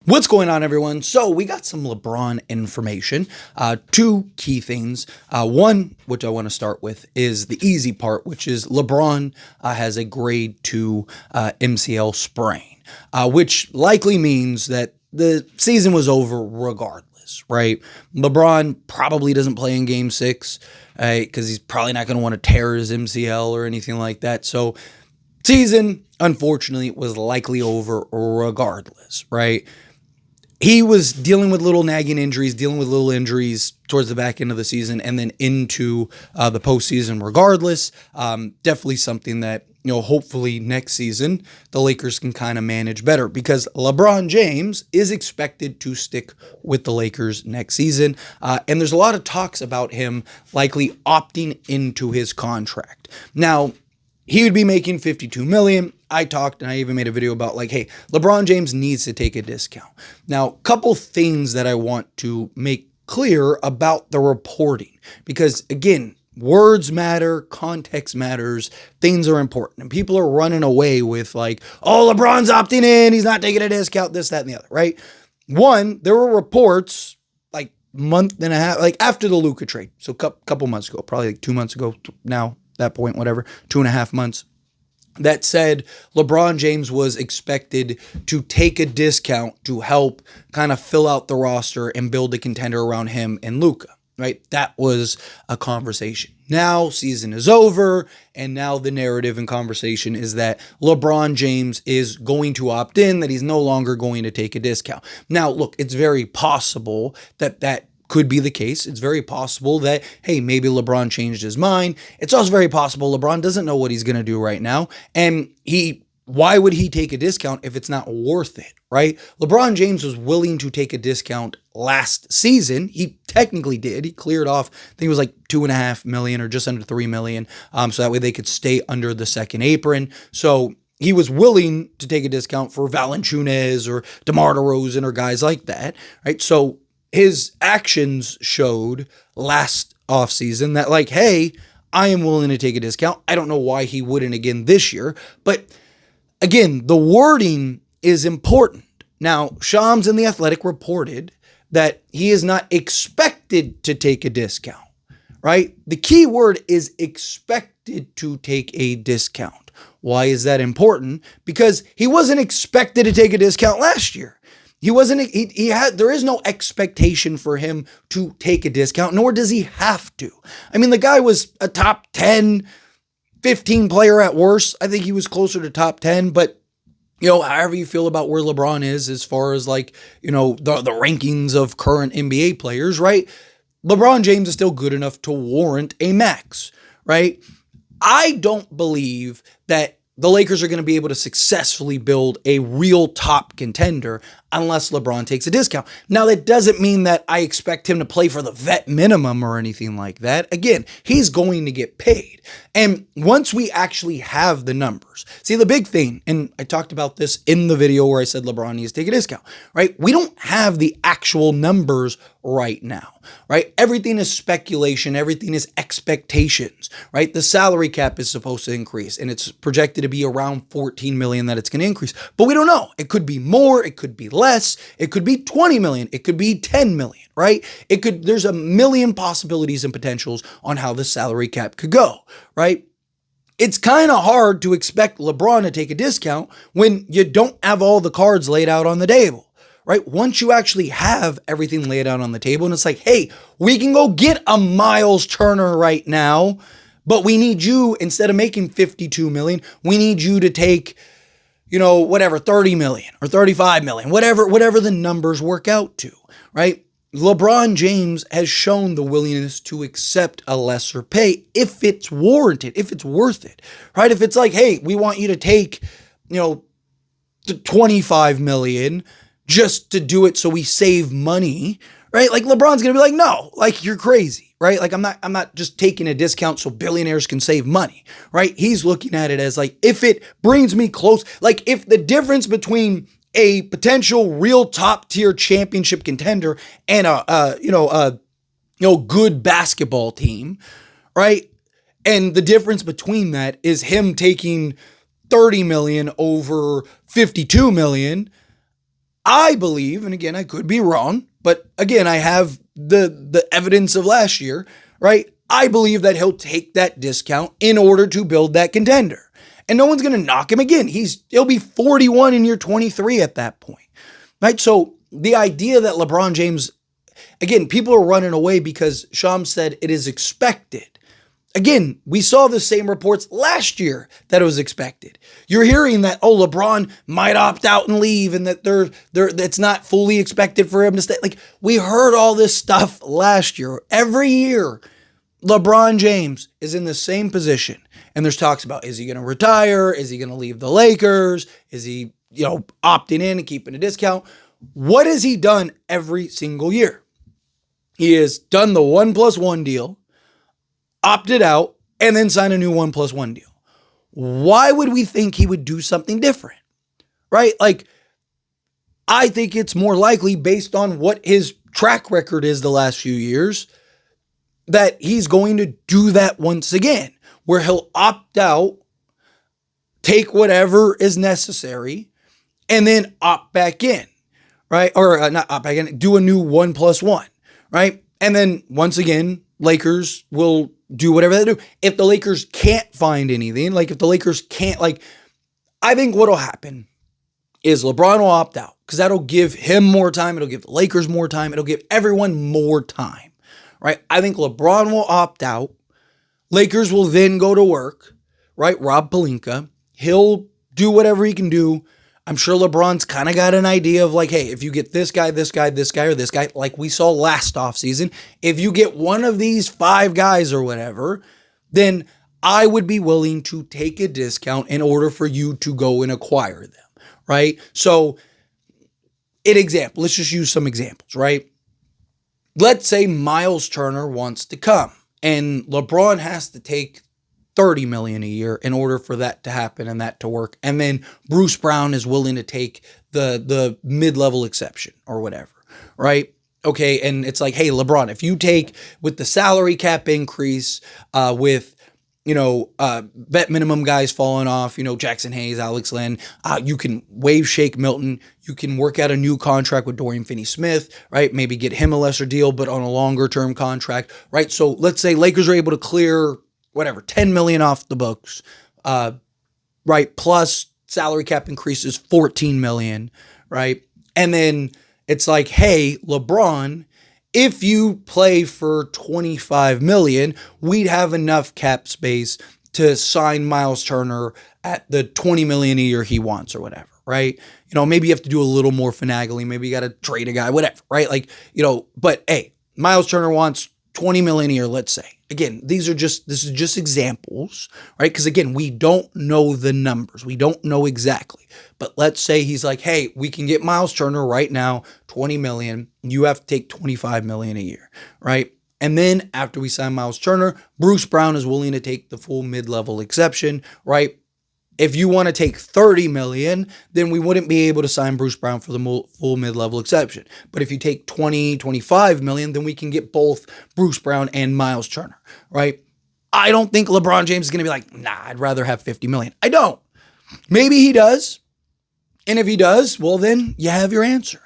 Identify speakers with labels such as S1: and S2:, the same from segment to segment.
S1: What's going on, everyone? So we got some LeBron information. Two key things. One, which I want to start with, is the easy part, which is LeBron has a grade 2 MCL sprain, which likely means that the season was over regardless, right? LeBron probably doesn't play in Game 6 because he's probably not going to want to tear his MCL or anything like that. So season, unfortunately, was likely over regardless, right? He was dealing with little nagging injuries, dealing with little injuries towards the back end of the season and then into the postseason regardless. Definitely something that, hopefully next season the Lakers can kind of manage better because LeBron James is expected to stick with the Lakers next season. And there's a lot of talks about him likely opting into his contract. Now, he would be making $52 million. I talked and I even made a video about hey, LeBron James needs to take a discount. Now, a couple things that I want to make clear about the reporting, because again, words matter, context matters, things are important. And people are running away with oh, LeBron's opting in, he's not taking a discount, this, that, and the other, right? One, there were reports month and a half, after the Luka trade. So couple months ago, probably 2 months ago now, that point, whatever, 2.5 months, that said LeBron James was expected to take a discount to help kind of fill out the roster and build a contender around him and Luka, right? That was a conversation. Now season is over, and now the narrative and conversation is that LeBron James is going to opt in, that he's no longer going to take a discount. Now, look, it's very possible that could be the case. It's very possible that, hey, maybe LeBron changed his mind. It's also very possible LeBron doesn't know what he's going to do right now. And why would he take a discount if it's not worth it, right? LeBron James was willing to take a discount last season. He technically did. He cleared off, I think it was $2.5 million or just under $3 million. So that way they could stay under the second apron. So he was willing to take a discount for Valanciunas or DeMar DeRozan or guys like that, right? So his actions showed last offseason that hey, I am willing to take a discount. I don't know why he wouldn't again this year. But again, the wording is important. Now, Shams and The Athletic reported that he is not expected to take a discount, right? The key word is expected to take a discount. Why is that important? Because he wasn't expected to take a discount last year. There is no expectation for him to take a discount, nor does he have to. I mean, the guy was a top 10, 15 player at worst. I think he was closer to top 10, but however you feel about where LeBron is as far as the rankings of current NBA players, right? LeBron James is still good enough to warrant a max, right? I don't believe that the Lakers are going to be able to successfully build a real top contender unless LeBron takes a discount. Now, that doesn't mean that I expect him to play for the vet minimum or anything like that. Again, he's going to get paid. And once we actually have the numbers, see the big thing, and I talked about this in the video where I said LeBron needs to take a discount, right? We don't have the actual numbers right now, right? Everything is speculation. Everything is expectations, right? The salary cap is supposed to increase and it's projected to be around 14 million that it's going to increase, but we don't know. It could be more. It could be less. It could be 20 million. It could be 10 million, right? There's a million possibilities and potentials on how the salary cap could go, right? It's kind of hard to expect LeBron to take a discount when you don't have all the cards laid out on the table, right? Once you actually have everything laid out on the table and it's hey, we can go get a Miles Turner right now, but we need you, instead of making 52 million, we need you to take, 30 million or 35 million, whatever the numbers work out to, right? LeBron James has shown the willingness to accept a lesser pay if it's warranted, if it's worth it, right? If it's hey, we want you to take, the 25 million just to do it so we save money, right? LeBron's going to be no, you're crazy, right? I'm not just taking a discount so billionaires can save money, right? He's looking at it as if it brings me close, if the difference between a potential real top tier championship contender and a good basketball team, right? And the difference between that is him taking 30 million over 52 million. I believe, and again, I could be wrong, but again, I have the evidence of last year, right? I believe that he'll take that discount in order to build that contender. And no one's going to knock him again. He'll be 41 in year 23 at that point, right? So the idea that LeBron James, again, people are running away because Shams said it is expected. Again, we saw the same reports last year that it was expected. You're hearing that, LeBron might opt out and leave and that it's not fully expected for him to stay. Like, we heard all this stuff last year. Every year, LeBron James is in the same position. And there's talks about, is he going to retire? Is he going to leave the Lakers? Is he, opting in and keeping a discount? What has he done every single year? He has done the 1+1 deal, opted out, and then signed a new 1+1 deal. Why would we think he would do something different? Right? Like, I think it's more likely based on what his track record is the last few years that he's going to do that once again, where he'll opt out, take whatever is necessary, and then opt back in, right? Or not opt back in, do a new 1+1, right? And then once again, Lakers will do whatever they do. If the Lakers can't find anything, like if the Lakers can't, I think what'll happen is LeBron will opt out because that'll give him more time. It'll give the Lakers more time. It'll give everyone more time, right? I think LeBron will opt out. Lakers will then go to work, right? Rob Pelinka. He'll do whatever he can do. I'm sure LeBron's kind of got an idea of hey, if you get this guy, this guy, this guy, or this guy, like we saw last offseason, if you get one of these 5 guys or whatever, then I would be willing to take a discount in order for you to go and acquire them, right? So, let's just use some examples, right? Let's say Miles Turner wants to come and LeBron has to take $30 million a year in order for that to happen and that to work. And then Bruce Brown is willing to take the mid-level exception or whatever, right? Okay, and it's hey, LeBron, if you take with the salary cap increase, with vet minimum guys falling off, Jackson Hayes, Alex Len, you can waive Shake Milton, you can work out a new contract with Dorian Finney-Smith, right? Maybe get him a lesser deal, but on a longer term contract, right? So let's say Lakers are able to clear $10 million off the books, right? Plus salary cap increases $14 million, right? And then it's hey, LeBron, if you play for $25 million, we'd have enough cap space to sign Miles Turner at the $20 million a year he wants or whatever, right? Maybe you have to do a little more finagling. Maybe you got to trade a guy, whatever, right? But hey, Miles Turner wants $20 million a year, let's say. Again, this is just examples, right? Because again, we don't know the numbers. We don't know exactly. But let's say he's hey, we can get Miles Turner right now, $20 million. You have to take $25 million a year, right? And then after we sign Miles Turner, Bruce Brown is willing to take the full mid-level exception, right? If you want to take $30 million, then we wouldn't be able to sign Bruce Brown for the full mid-level exception. But if you take $25 million, then we can get both Bruce Brown and Miles Turner, right? I don't think LeBron James is going to be nah, I'd rather have $50 million. I don't. Maybe he does. And if he does, well, then you have your answer,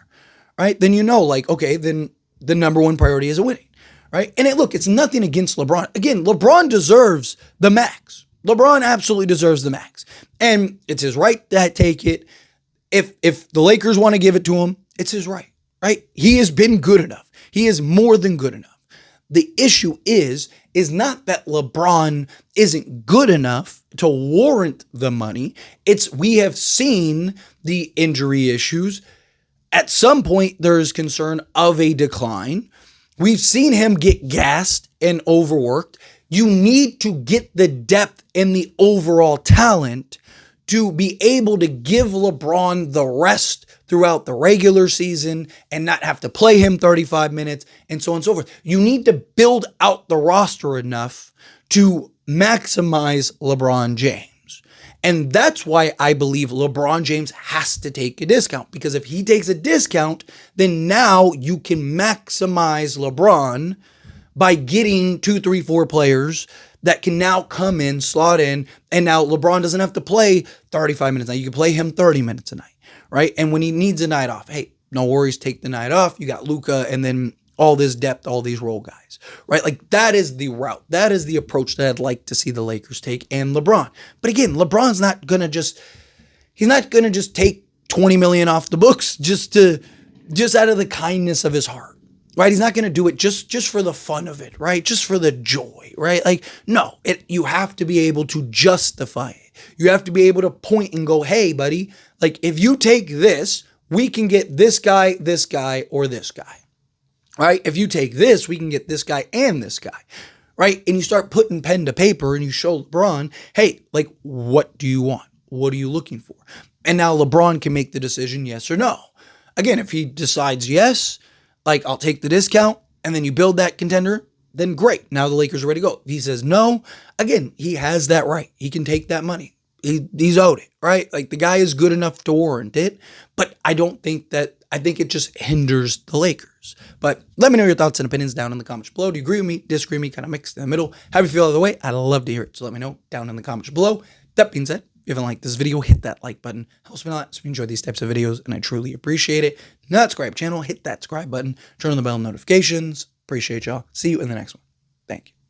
S1: right? Then okay, then the number one priority is winning, right? And it's nothing against LeBron. Again, LeBron deserves the max. LeBron absolutely deserves the max. And it's his right to take it. If the Lakers want to give it to him, it's his right? He has been good enough. He is more than good enough. The issue is not that LeBron isn't good enough to warrant the money. It's we have seen the injury issues. At some point, there is concern of a decline. We've seen him get gassed and overworked. You need to get the depth and the overall talent to be able to give LeBron the rest throughout the regular season and not have to play him 35 minutes and so on and so forth. You need to build out the roster enough to maximize LeBron James. And that's why I believe LeBron James has to take a discount, because if he takes a discount, then now you can maximize LeBron by getting 2, 3, 4 players that can now come in, slot in, and now LeBron doesn't have to play 35 minutes a night. You can play him 30 minutes a night, right? And when he needs a night off, hey, no worries, take the night off. You got Luka, and then all this depth, all these role guys, right? Like that is the route. That is the approach that I'd like to see the Lakers take and LeBron. But again, LeBron's not going to just take 20 million off the books just out of the kindness of his heart, right? He's not going to do it just for the fun of it, right? Just for the joy, right? Like, no, you have to be able to justify it. You have to be able to point and go, hey, buddy, like if you take this, we can get this guy, or this guy, right? If you take this, we can get this guy and this guy, right? And you start putting pen to paper and you show LeBron, hey, like, what do you want? What are you looking for? And now LeBron can make the decision, yes or no. Again, if he decides yes, like I'll take the discount, and then you build that contender, then great. Now the Lakers are ready to go. If he says no, again, he has that right. He can take that money. He's owed it, right? Like the guy is good enough to warrant it, but I think it just hinders the Lakers. But let me know your thoughts and opinions down in the comments below. Do you agree with me, disagree with me, kind of mixed in the middle? How do you feel either way? I'd love to hear it. So let me know down in the comments below. That being said, if you haven't liked this video, hit that like button. Helps me a lot. So we enjoy these types of videos, and I truly appreciate it. Not subscribe channel, hit that subscribe button. Turn on the bell notifications. Appreciate y'all. See you in the next one. Thank you.